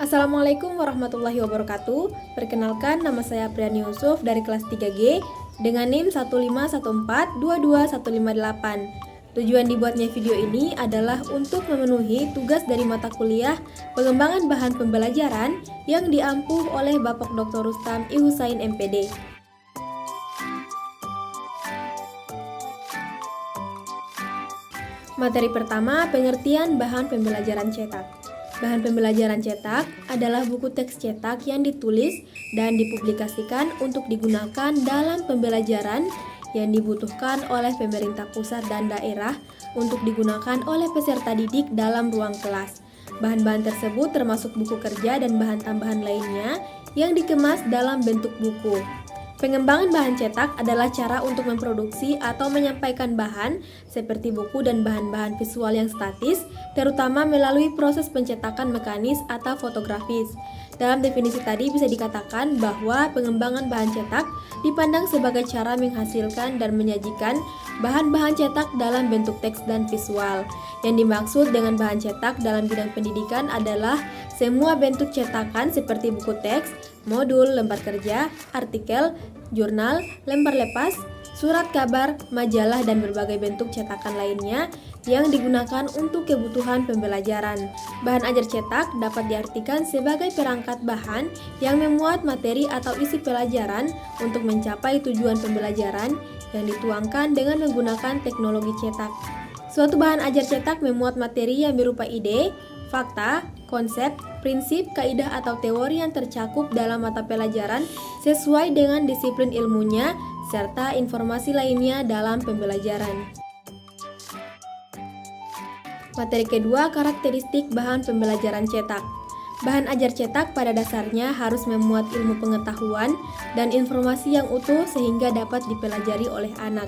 Assalamualaikum warahmatullahi wabarakatuh. Perkenalkan, nama saya Priani Yusuf dari kelas 3G dengan NIM 151422158. Tujuan dibuatnya video ini adalah untuk memenuhi tugas dari mata kuliah pengembangan bahan pembelajaran yang diampuh oleh Bapak Dr. Rustam I. Husain MPD. Materi pertama, pengertian bahan pembelajaran cetak. Bahan pembelajaran cetak adalah buku teks cetak yang ditulis dan dipublikasikan untuk digunakan dalam pembelajaran yang dibutuhkan oleh pemerintah pusat dan daerah untuk digunakan oleh peserta didik dalam ruang kelas. Bahan-bahan tersebut termasuk buku kerja dan bahan tambahan lainnya yang dikemas dalam bentuk buku. Pengembangan bahan cetak adalah cara untuk memproduksi atau menyampaikan bahan seperti buku dan bahan-bahan visual yang statis, terutama melalui proses pencetakan mekanis atau fotografis. Dalam definisi tadi bisa dikatakan bahwa pengembangan bahan cetak dipandang sebagai cara menghasilkan dan menyajikan bahan-bahan cetak dalam bentuk teks dan visual. Yang dimaksud dengan bahan cetak dalam bidang pendidikan adalah semua bentuk cetakan seperti buku teks, modul, lembar kerja, artikel, jurnal, lembar lepas, surat kabar, majalah, dan berbagai bentuk cetakan lainnya yang digunakan untuk kebutuhan pembelajaran. Bahan ajar cetak dapat diartikan sebagai perangkat bahan yang memuat materi atau isi pelajaran untuk mencapai tujuan pembelajaran yang dituangkan dengan menggunakan teknologi cetak. Suatu bahan ajar cetak memuat materi yang berupa ide, fakta, konsep, prinsip, kaidah atau teori yang tercakup dalam mata pelajaran sesuai dengan disiplin ilmunya, serta informasi lainnya dalam pembelajaran. Materi kedua, karakteristik bahan pembelajaran cetak. Bahan ajar cetak pada dasarnya harus memuat ilmu pengetahuan dan informasi yang utuh sehingga dapat dipelajari oleh anak.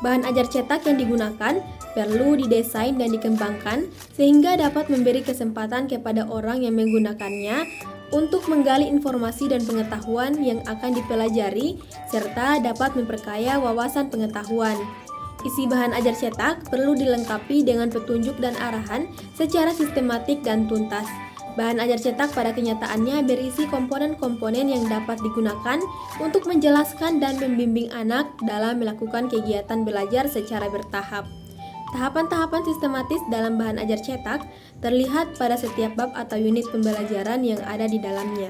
Bahan ajar cetak yang digunakan perlu didesain dan dikembangkan sehingga dapat memberi kesempatan kepada orang yang menggunakannya untuk menggali informasi dan pengetahuan yang akan dipelajari serta dapat memperkaya wawasan pengetahuan. Isi bahan ajar cetak perlu dilengkapi dengan petunjuk dan arahan secara sistematik dan tuntas. Bahan ajar cetak pada kenyataannya berisi komponen-komponen yang dapat digunakan untuk menjelaskan dan membimbing anak dalam melakukan kegiatan belajar secara bertahap. Tahapan-tahapan sistematis dalam bahan ajar cetak terlihat pada setiap bab atau unit pembelajaran yang ada di dalamnya.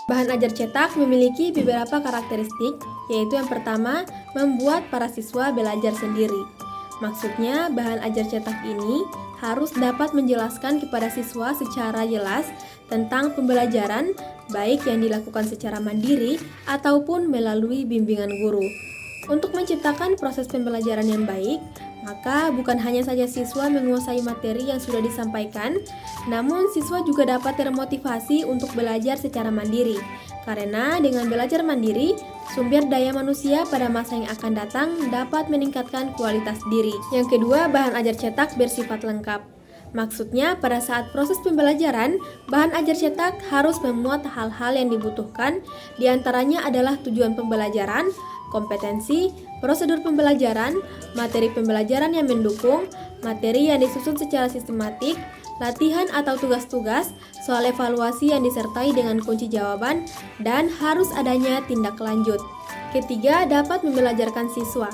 Bahan ajar cetak memiliki beberapa karakteristik, yaitu yang pertama, membuat para siswa belajar sendiri. Maksudnya, bahan ajar cetak ini harus dapat menjelaskan kepada siswa secara jelas tentang pembelajaran, baik yang dilakukan secara mandiri ataupun melalui bimbingan guru. Untuk menciptakan proses pembelajaran yang baik, maka bukan hanya saja siswa menguasai materi yang sudah disampaikan, namun siswa juga dapat termotivasi untuk belajar secara mandiri. Karena dengan belajar mandiri, sumber daya manusia pada masa yang akan datang dapat meningkatkan kualitas diri. Yang kedua, bahan ajar cetak bersifat lengkap. Maksudnya, pada saat proses pembelajaran, bahan ajar cetak harus memuat hal-hal yang dibutuhkan, diantaranya adalah tujuan pembelajaran, kompetensi, prosedur pembelajaran, materi pembelajaran yang mendukung, materi yang disusun secara sistematik, latihan atau tugas-tugas, soal evaluasi yang disertai dengan kunci jawaban, dan harus adanya tindak lanjut. Ketiga, dapat membelajarkan siswa.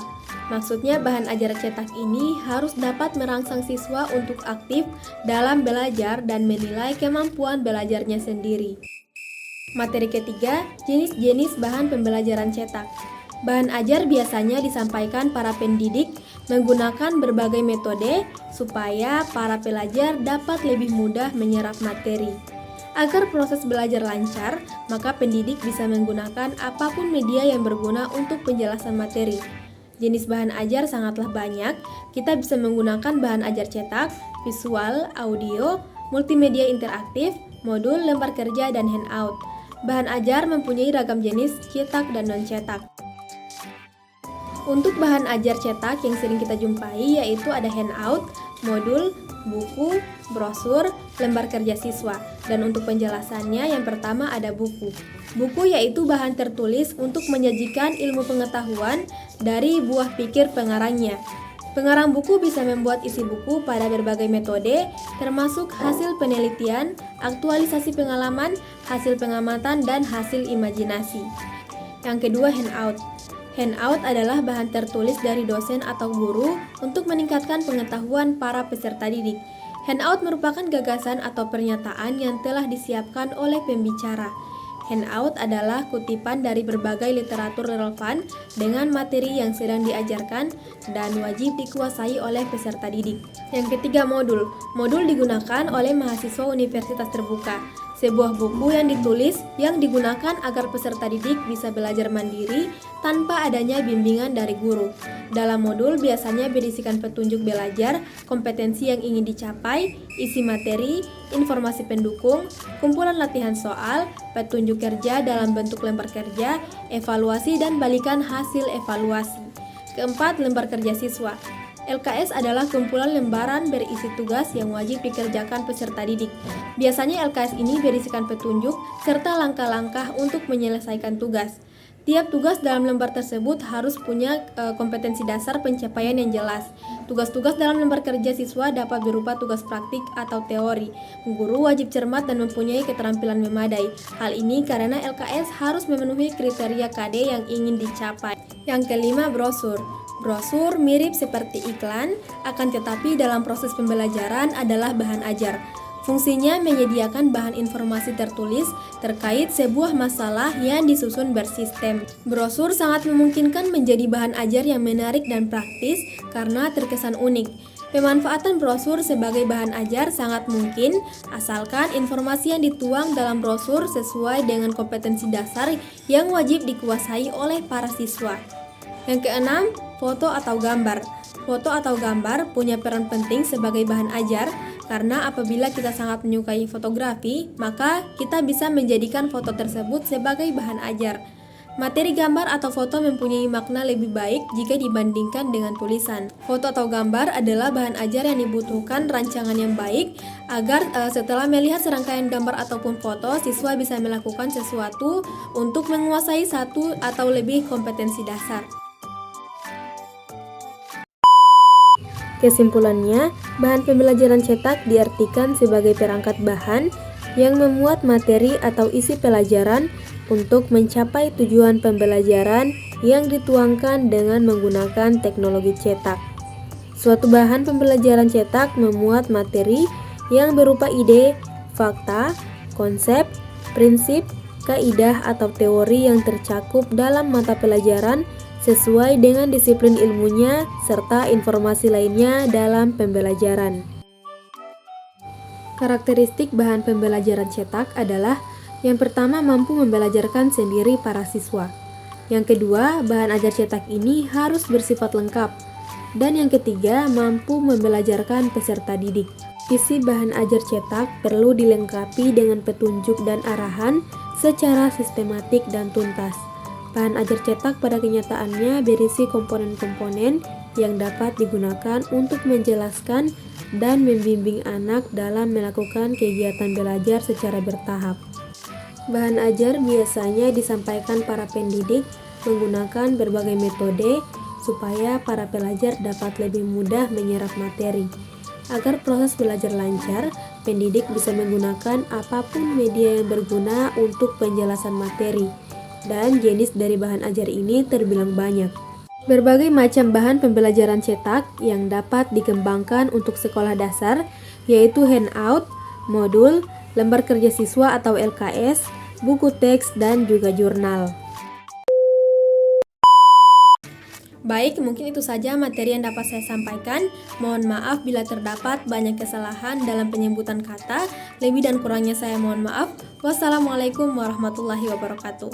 Maksudnya bahan ajar cetak ini harus dapat merangsang siswa untuk aktif dalam belajar dan menilai kemampuan belajarnya sendiri. Materi ketiga, jenis-jenis bahan pembelajaran cetak. Bahan ajar biasanya disampaikan para pendidik menggunakan berbagai metode supaya para pelajar dapat lebih mudah menyerap materi. Agar proses belajar lancar, maka pendidik bisa menggunakan apapun media yang berguna untuk penjelasan materi. Jenis bahan ajar sangatlah banyak, kita bisa menggunakan bahan ajar cetak, visual, audio, multimedia interaktif, modul, lembar kerja, dan handout. Bahan ajar mempunyai ragam jenis cetak dan non-cetak. Untuk bahan ajar cetak yang sering kita jumpai yaitu ada handout, modul, buku, brosur, lembar kerja siswa. Dan untuk penjelasannya yang pertama ada buku. Buku yaitu bahan tertulis untuk menyajikan ilmu pengetahuan dari buah pikir pengarangnya. Pengarang buku bisa membuat isi buku pada berbagai metode, termasuk hasil penelitian, aktualisasi pengalaman, hasil pengamatan, dan hasil imajinasi. Yang kedua, handout. Handout adalah bahan tertulis dari dosen atau guru untuk meningkatkan pengetahuan para peserta didik. Handout merupakan gagasan atau pernyataan yang telah disiapkan oleh pembicara. Handout adalah kutipan dari berbagai literatur relevan dengan materi yang sedang diajarkan dan wajib dikuasai oleh peserta didik. Yang ketiga, modul. Modul digunakan oleh mahasiswa universitas terbuka. Sebuah buku yang ditulis yang digunakan agar peserta didik bisa belajar mandiri tanpa adanya bimbingan dari guru. Dalam modul biasanya berisikan petunjuk belajar, kompetensi yang ingin dicapai, isi materi, informasi pendukung, kumpulan latihan soal, petunjuk kerja dalam bentuk lembar kerja, evaluasi dan balikan hasil evaluasi. Keempat, lembar kerja siswa. LKS adalah kumpulan lembaran berisi tugas yang wajib dikerjakan peserta didik. Biasanya LKS ini berisikan petunjuk serta langkah-langkah untuk menyelesaikan tugas. Tiap tugas dalam lembar tersebut harus punya kompetensi dasar pencapaian yang jelas. Tugas-tugas dalam lembar kerja siswa dapat berupa tugas praktik atau teori. Guru wajib cermat dan mempunyai keterampilan memadai. Hal ini karena LKS harus memenuhi kriteria KD yang ingin dicapai. Yang kelima, brosur. Brosur mirip seperti iklan, akan tetapi dalam proses pembelajaran adalah bahan ajar. Fungsinya menyediakan bahan informasi tertulis terkait sebuah masalah yang disusun bersistem. Brosur sangat memungkinkan menjadi bahan ajar yang menarik dan praktis karena terkesan unik. Pemanfaatan brosur sebagai bahan ajar sangat mungkin asalkan informasi yang dituang dalam brosur sesuai dengan kompetensi dasar yang wajib dikuasai oleh para siswa. Yang keenam, foto atau gambar. Foto atau gambar punya peran penting sebagai bahan ajar karena apabila kita sangat menyukai fotografi, maka kita bisa menjadikan foto tersebut sebagai bahan ajar. Materi gambar atau foto mempunyai makna lebih baik jika dibandingkan dengan tulisan. Foto atau gambar adalah bahan ajar yang dibutuhkan rancangan yang baik agar setelah melihat serangkaian gambar ataupun foto, siswa bisa melakukan sesuatu untuk menguasai satu atau lebih kompetensi dasar. Kesimpulannya, bahan pembelajaran cetak diartikan sebagai perangkat bahan yang memuat materi atau isi pelajaran untuk mencapai tujuan pembelajaran yang dituangkan dengan menggunakan teknologi cetak. Suatu bahan pembelajaran cetak memuat materi yang berupa ide, fakta, konsep, prinsip, kaidah atau teori yang tercakup dalam mata pelajaran sesuai dengan disiplin ilmunya serta informasi lainnya dalam pembelajaran. Karakteristik bahan pembelajaran cetak adalah yang pertama mampu membelajarkan sendiri para siswa. Yang kedua, bahan ajar cetak ini harus bersifat lengkap. Dan yang ketiga, mampu membelajarkan peserta didik. Isi bahan ajar cetak perlu dilengkapi dengan petunjuk dan arahan secara sistematik dan tuntas. Bahan ajar cetak pada kenyataannya berisi komponen-komponen yang dapat digunakan untuk menjelaskan dan membimbing anak dalam melakukan kegiatan belajar secara bertahap. Bahan ajar biasanya disampaikan para pendidik menggunakan berbagai metode supaya para pelajar dapat lebih mudah menyerap materi. Agar proses belajar lancar, pendidik bisa menggunakan apapun media yang berguna untuk penjelasan materi. Dan jenis dari bahan ajar ini terbilang banyak. Berbagai macam bahan pembelajaran cetak yang dapat dikembangkan untuk sekolah dasar yaitu handout, modul, lembar kerja siswa atau LKS, buku teks, dan juga jurnal. Baik, mungkin itu saja materi yang dapat saya sampaikan. Mohon maaf bila terdapat banyak kesalahan dalam penyebutan kata. Lebih dan kurangnya saya mohon maaf. Wassalamualaikum warahmatullahi wabarakatuh.